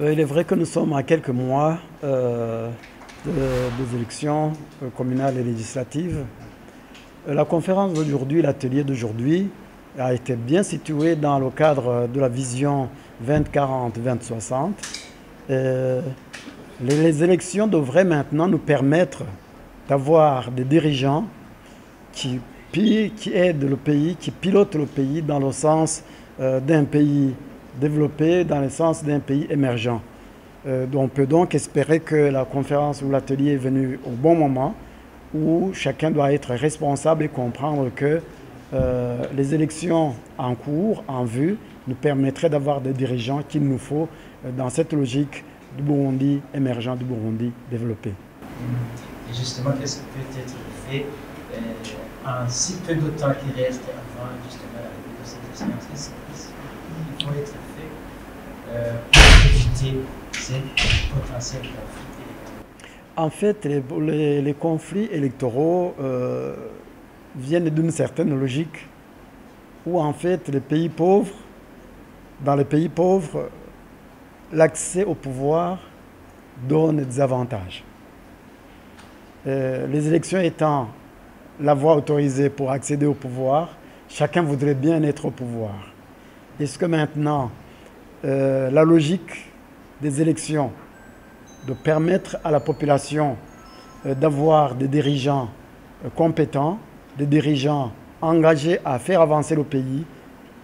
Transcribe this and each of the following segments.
Il est vrai que nous sommes à quelques mois des élections communales et législatives. La conférence d'aujourd'hui, l'atelier d'aujourd'hui, a été bien situé dans le cadre de la vision 2040-2060. Les élections devraient maintenant nous permettre d'avoir des dirigeants qui aident le pays, qui pilotent le pays dans le sens d'un pays développé, dans le sens d'un pays émergent. On peut donc espérer que la conférence ou l'atelier est venu au bon moment, où chacun doit être responsable et comprendre que les élections en cours, en vue, nous permettraient d'avoir des dirigeants qu'il nous faut dans cette logique du Burundi émergent, du Burundi développé. Et justement, qu'est-ce qui peut être fait en si peu de temps qui reste avant justement l'arrivée de cette échéance? Qu'est-ce qui faut être fait pour éviter ces potentiels conflits électoraux? En fait, les conflits électoraux viennent d'une certaine logique où en fait les pays pauvres, dans les pays pauvres, l'accès au pouvoir donne des avantages. Les élections étant la voie autorisée pour accéder au pouvoir, chacun voudrait bien être au pouvoir. Est-ce que maintenant, la logique des élections, de permettre à la population d'avoir des dirigeants compétents, des dirigeants engagés à faire avancer le pays,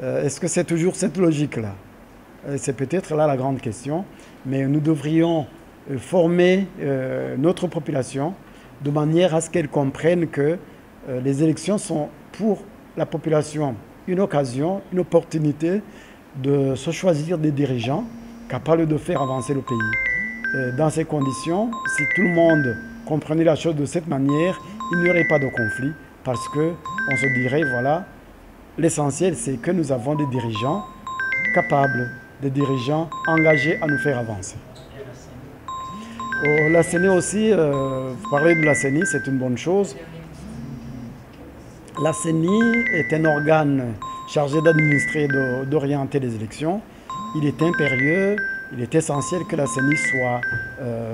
est-ce que c'est toujours cette logique-là? C'est peut-être là la grande question, mais nous devrions former notre population de manière à ce qu'elle comprenne que les élections sont pour la population une occasion, une opportunité de se choisir des dirigeants capables de faire avancer le pays. Dans ces conditions, si tout le monde comprenait la chose de cette manière, il n'y aurait pas de conflit parce qu'on se dirait, voilà, l'essentiel c'est que nous avons des dirigeants capables, des dirigeants engagés à nous faire avancer. La CENI aussi, parler de la CENI, c'est une bonne chose. La CENI est un organe chargé d'administrer et d'orienter les élections. Il est impérieux, il est essentiel que la CENI soit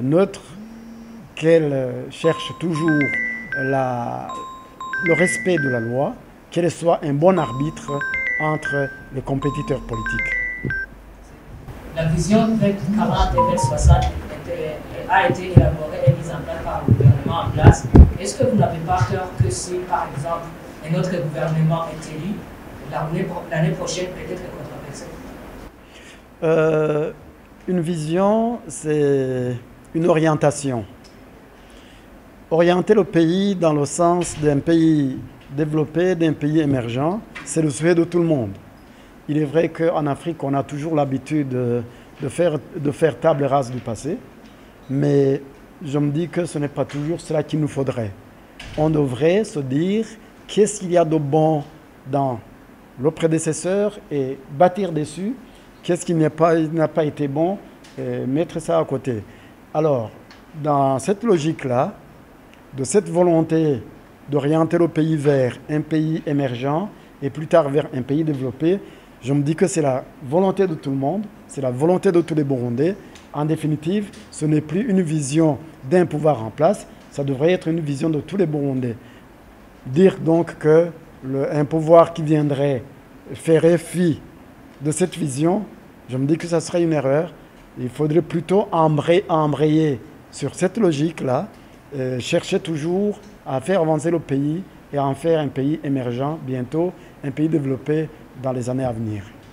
neutre, qu'elle cherche toujours le respect de la loi, qu'elle soit un bon arbitre entre les compétiteurs politiques. La vision 2040 et 2060 a été élaborée et mise en place par le gouvernement en place. Est-ce que vous n'avez pas peur que si, par exemple, un autre gouvernement est élu, l'année prochaine peut-être controversée? Une vision, c'est une orientation. Orienter le pays dans le sens d'un pays développé, d'un pays émergent, c'est le souhait de tout le monde. Il est vrai qu'en Afrique, on a toujours l'habitude de faire table rase du passé, mais je me dis que ce n'est pas toujours cela qu'il nous faudrait. On devrait se dire qu'est-ce qu'il y a de bon dans le prédécesseur et bâtir dessus. Qu'est-ce qui n'a pas été bon et mettre ça à côté. Alors, dans cette logique-là, de cette volonté d'orienter le pays vers un pays émergent et plus tard vers un pays développé, je me dis que c'est la volonté de tout le monde, c'est la volonté de tous les Burundais. En définitive, ce n'est plus une vision d'un pouvoir en place, ça devrait être une vision de tous les Burundais. Dire donc qu'un pouvoir qui viendrait faire fi de cette vision, je me dis que ça serait une erreur. Il faudrait plutôt embrayer sur cette logique-là, chercher toujours à faire avancer le pays et à en faire un pays émergent bientôt, un pays développé dans les années à venir.